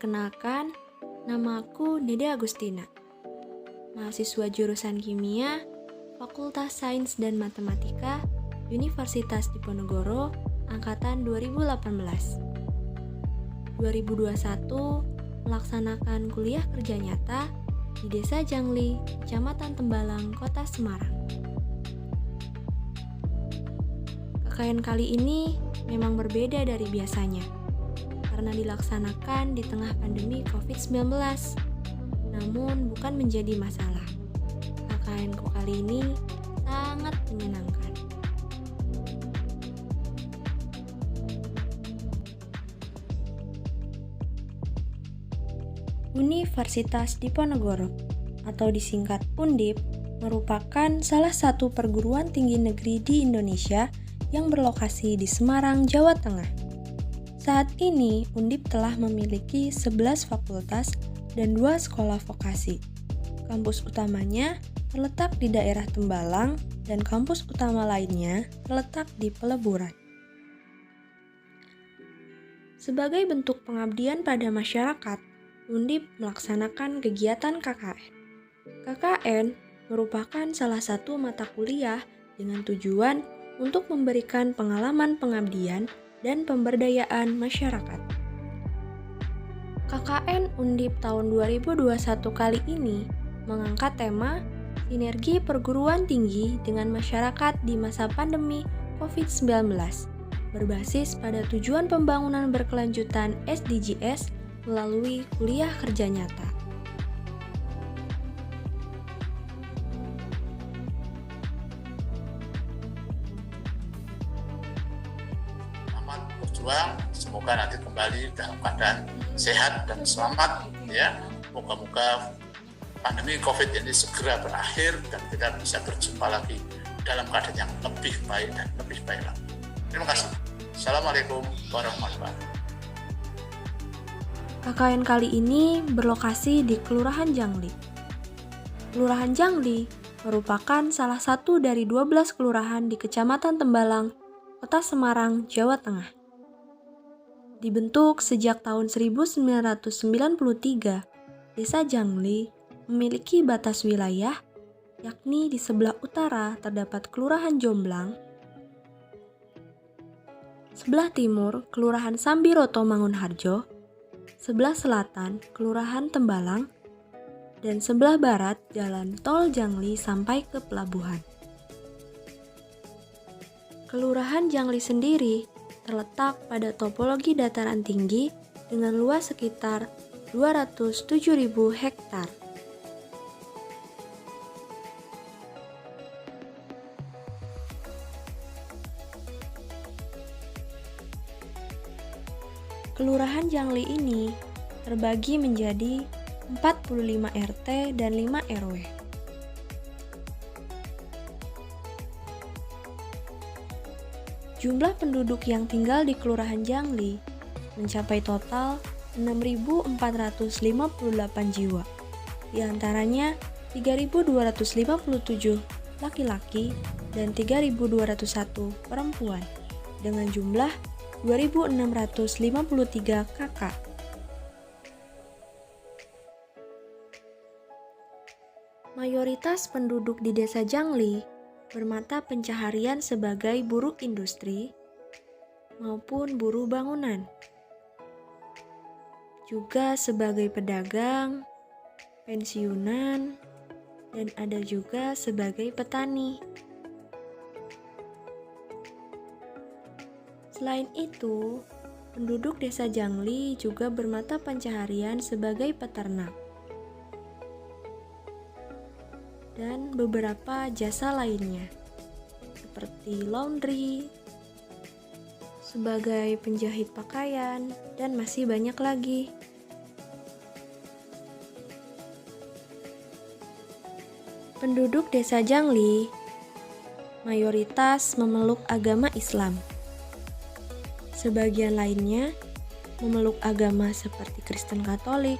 Perkenalkan, nama aku Nida Agustina, mahasiswa jurusan Kimia, Fakultas Sains dan Matematika, Universitas Diponegoro, Angkatan 2018. 2021 melaksanakan kuliah kerja nyata di Desa Jangli, Kecamatan Tembalang, Kota Semarang. KKN kali ini memang berbeda dari biasanya, karena dilaksanakan di tengah pandemi COVID-19. Namun bukan menjadi masalah. KKN-ku kali ini sangat menyenangkan. Universitas Diponegoro atau disingkat Undip merupakan salah satu perguruan tinggi negeri di Indonesia yang berlokasi di Semarang, Jawa Tengah. Saat ini, Undip telah memiliki 11 fakultas dan 2 sekolah vokasi. Kampus utamanya terletak di daerah Tembalang dan kampus utama lainnya terletak di Peleburan. Sebagai bentuk pengabdian pada masyarakat, Undip melaksanakan kegiatan KKN. KKN merupakan salah satu mata kuliah dengan tujuan untuk memberikan pengalaman pengabdian dan pemberdayaan masyarakat. KKN Undip tahun 2021 kali ini mengangkat tema Sinergi Perguruan Tinggi dengan Masyarakat di Masa Pandemi COVID-19 berbasis pada tujuan pembangunan berkelanjutan SDGs melalui kuliah kerja nyata. Selamat berjuang, semoga nanti kembali dalam keadaan sehat dan selamat ya. Moga-moga pandemi COVID ini segera berakhir dan kita bisa berjumpa lagi dalam keadaan yang lebih baik dan lebih baik lagi. Terima kasih. Assalamualaikum warahmatullahi wabarakatuh. KKN kali ini berlokasi di Kelurahan Jangli. Kelurahan Jangli merupakan salah satu dari 12 kelurahan di Kecamatan Tembalang, Kota Semarang, Jawa Tengah. Dibentuk sejak tahun 1993, Desa Jangli memiliki batas wilayah, yakni di sebelah utara terdapat Kelurahan Jomblang, sebelah timur Kelurahan Sambiroto Mangunharjo, sebelah selatan Kelurahan Tembalang, dan sebelah barat Jalan Tol Jangli sampai ke pelabuhan. Kelurahan Jangli sendiri terletak pada topologi dataran tinggi dengan luas sekitar 207.000 hektar. Kelurahan Jangli ini terbagi menjadi 45 RT dan 5 RW. Jumlah penduduk yang tinggal di Kelurahan Jangli mencapai total 6.458 jiwa. Di antaranya 3.257 laki-laki dan 3.201 perempuan dengan jumlah 2.653 kakak. Mayoritas penduduk di Desa Jangli bermata pencaharian sebagai buruh industri maupun buruh bangunan, juga sebagai pedagang, pensiunan, dan ada juga sebagai petani. Selain itu, penduduk Desa Jangli juga bermata pencaharian sebagai peternak dan beberapa jasa lainnya, seperti laundry, sebagai penjahit pakaian, dan masih banyak lagi. Penduduk Desa Jangli mayoritas memeluk agama Islam. Sebagian lainnya memeluk agama seperti Kristen Katolik,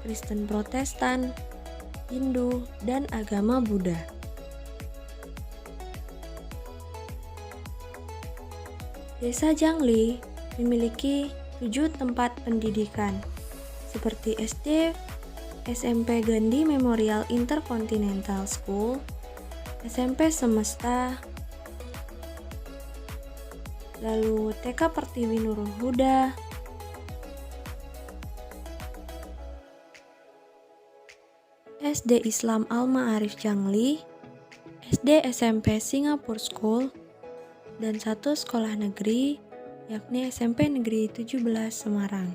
Kristen Protestan, Hindu, dan agama Buddha. Desa Jangli memiliki 7 tempat pendidikan, seperti SD, SMP Gandhi Memorial Intercontinental School, SMP Semesta, lalu TK Pertiwi Nurul Huda, SD Islam Al-Ma'arif Jangli, SD SMP Singapore School, dan satu sekolah negeri, yakni SMP Negeri 17 Semarang.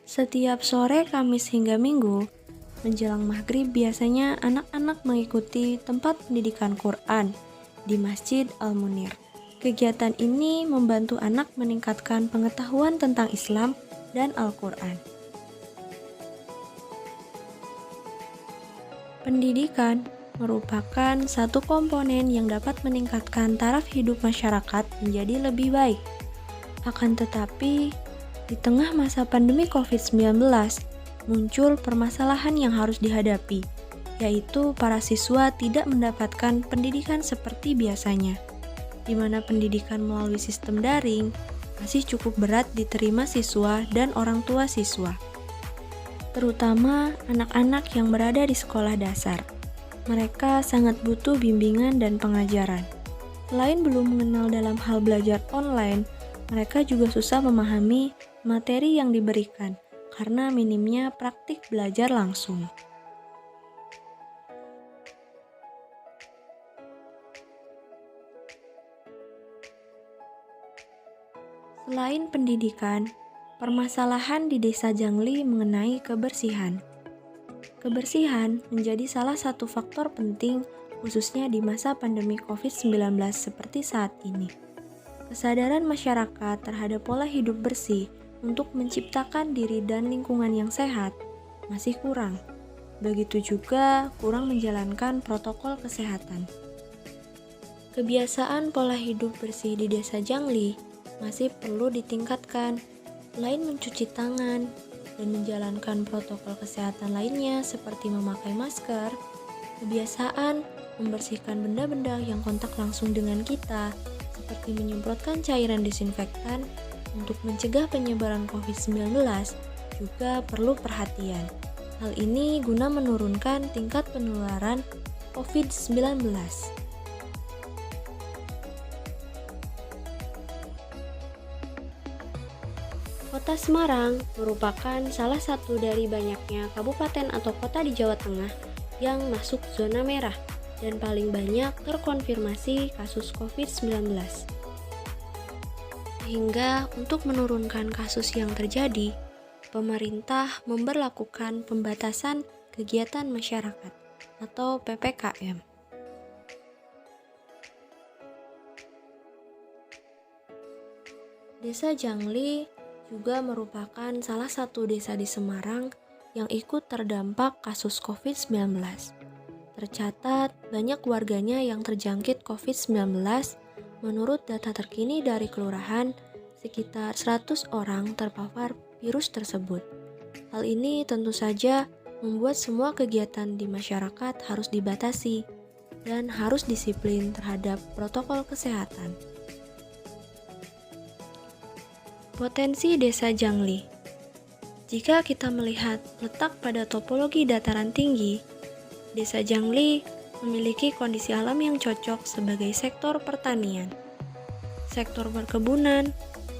Setiap sore Kamis hingga Minggu, menjelang maghrib biasanya anak-anak mengikuti tempat pendidikan Quran di Masjid Al-Munir. Kegiatan ini membantu anak meningkatkan pengetahuan tentang Islam dan Al-Quran. Pendidikan merupakan satu komponen yang dapat meningkatkan taraf hidup masyarakat menjadi lebih baik. Akan tetapi, di tengah masa pandemi COVID-19, muncul permasalahan yang harus dihadapi, yaitu para siswa tidak mendapatkan pendidikan seperti biasanya, di mana pendidikan melalui sistem daring masih cukup berat diterima siswa dan orang tua siswa, terutama anak-anak yang berada di sekolah dasar. Mereka sangat butuh bimbingan dan pengajaran. Selain belum mengenal dalam hal belajar online, mereka juga susah memahami materi yang diberikan karena minimnya praktik belajar langsung. Selain pendidikan, permasalahan di Desa Jangli mengenai kebersihan. Kebersihan menjadi salah satu faktor penting khususnya di masa pandemi COVID-19 seperti saat ini. Kesadaran masyarakat terhadap pola hidup bersih untuk menciptakan diri dan lingkungan yang sehat masih kurang. Begitu juga kurang menjalankan protokol kesehatan. Kebiasaan pola hidup bersih di Desa Jangli masih perlu ditingkatkan. Selain mencuci tangan dan menjalankan protokol kesehatan lainnya seperti memakai masker, kebiasaan membersihkan benda-benda yang kontak langsung dengan kita, seperti menyemprotkan cairan disinfektan untuk mencegah penyebaran COVID-19 juga perlu perhatian. Hal ini guna menurunkan tingkat penularan COVID-19. Kota Semarang merupakan salah satu dari banyaknya kabupaten atau kota di Jawa Tengah yang masuk zona merah dan paling banyak terkonfirmasi kasus COVID-19. Sehingga untuk menurunkan kasus yang terjadi, pemerintah memberlakukan pembatasan kegiatan masyarakat atau PPKM. Desa Jangli juga merupakan salah satu desa di Semarang yang ikut terdampak kasus COVID-19. Tercatat banyak warganya yang terjangkit COVID-19. Menurut data terkini dari kelurahan, sekitar 100 orang terpapar virus tersebut. Hal ini tentu saja membuat semua kegiatan di masyarakat harus dibatasi dan harus disiplin terhadap protokol kesehatan. Potensi Desa Jangli. Jika kita melihat letak pada topologi dataran tinggi, Desa Jangli memiliki kondisi alam yang cocok sebagai sektor pertanian, sektor perkebunan,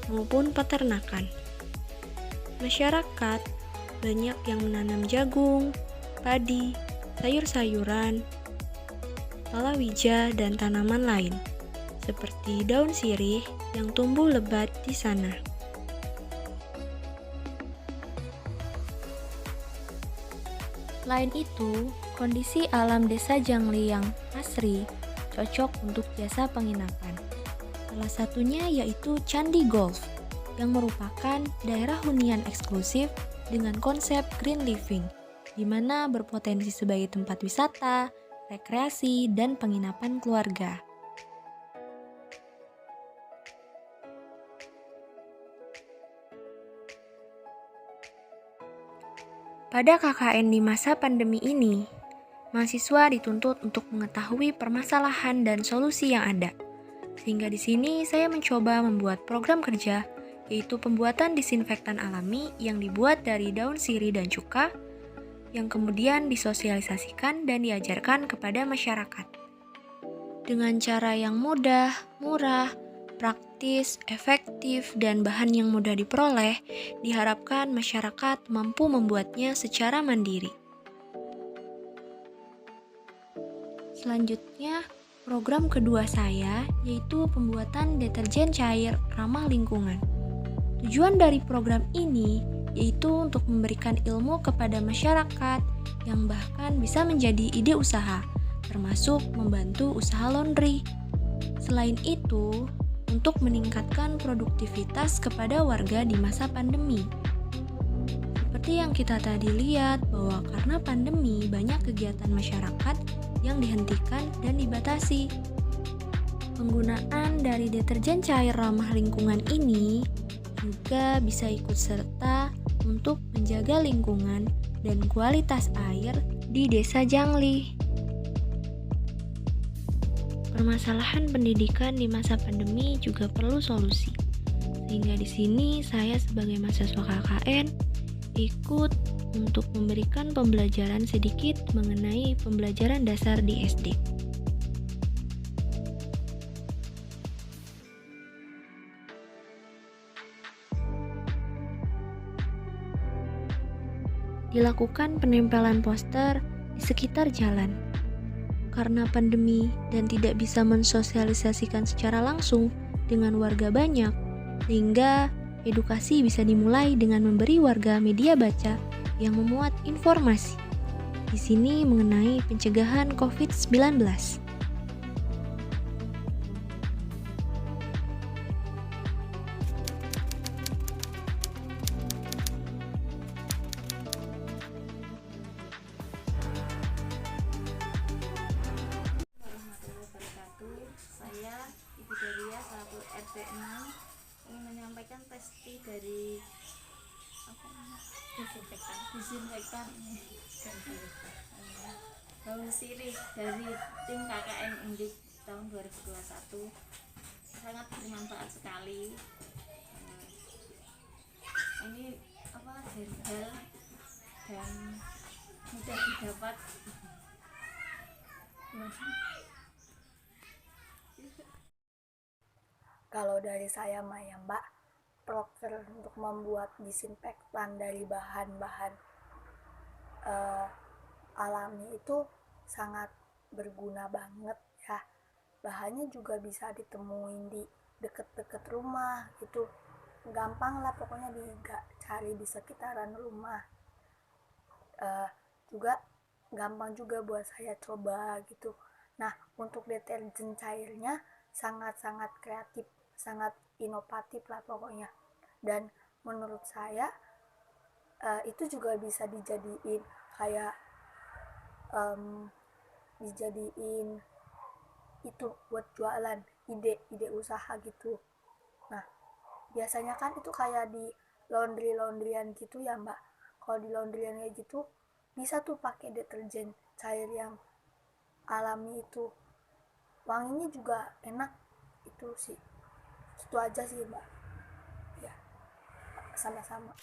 maupun peternakan. Masyarakat banyak yang menanam jagung, padi, sayur-sayuran, palawija, dan tanaman lain, seperti daun sirih yang tumbuh lebat di sana. Selain itu, kondisi alam Desa Jangli yang asri cocok untuk jasa penginapan. Salah satunya yaitu Candi Golf, yang merupakan daerah hunian eksklusif dengan konsep green living, di mana berpotensi sebagai tempat wisata, rekreasi, dan penginapan keluarga. Pada KKN di masa pandemi ini, mahasiswa dituntut untuk mengetahui permasalahan dan solusi yang ada. Sehingga di sini saya mencoba membuat program kerja, yaitu pembuatan disinfektan alami yang dibuat dari daun sirih dan cuka, yang kemudian disosialisasikan dan diajarkan kepada masyarakat. Dengan cara yang mudah, murah, praktis, efektif, dan bahan yang mudah diperoleh, diharapkan masyarakat mampu membuatnya secara mandiri. Selanjutnya, program kedua saya yaitu pembuatan deterjen cair ramah lingkungan. Tujuan dari program ini yaitu untuk memberikan ilmu kepada masyarakat yang bahkan bisa menjadi ide usaha, termasuk membantu usaha laundry. Selain itu, untuk meningkatkan produktivitas kepada warga di masa pandemi. Seperti yang kita tadi lihat bahwa karena pandemi banyak kegiatan masyarakat yang dihentikan dan dibatasi. Penggunaan dari deterjen cair ramah lingkungan ini juga bisa ikut serta untuk menjaga lingkungan dan kualitas air di Desa Jangli. Permasalahan pendidikan di masa pandemi juga perlu solusi. Sehingga di sini saya sebagai mahasiswa KKN ikut untuk memberikan pembelajaran sedikit mengenai pembelajaran dasar di SD. Dilakukan penempelan poster di sekitar jalan. Karena pandemi dan tidak bisa mensosialisasikan secara langsung dengan warga banyak, sehingga edukasi bisa dimulai dengan memberi warga media baca yang memuat informasi. Di sini mengenai pencegahan COVID-19. Saya Ibu Daria selaku RT 6 ingin menyampaikan testi dari disinfektan daun sirih dari tim KKN Undik tahun 2021 sangat bermanfaat sekali. Ini herbal dan mudah didapat. Kalau dari saya mah ya Mbak, proker untuk membuat disinfektan dari bahan-bahan alami itu sangat berguna banget ya. Bahannya juga bisa ditemuin di deket-deket rumah gitu. Gampang lah pokoknya cari di sekitaran rumah. Juga gampang juga buat saya coba gitu. Nah, untuk deterjen cairnya sangat-sangat kreatif, sangat inovatif lah pokoknya. Dan menurut saya itu juga bisa dijadiin kayak dijadiin itu buat jualan, ide usaha gitu. Nah, biasanya kan itu kayak di laundryan gitu ya Mbak. Kalau di laundryan kayak gitu bisa tuh pakai deterjen cair yang alami itu, wanginya juga enak. Itu sih, itu aja sih Mbak ya, sama-sama.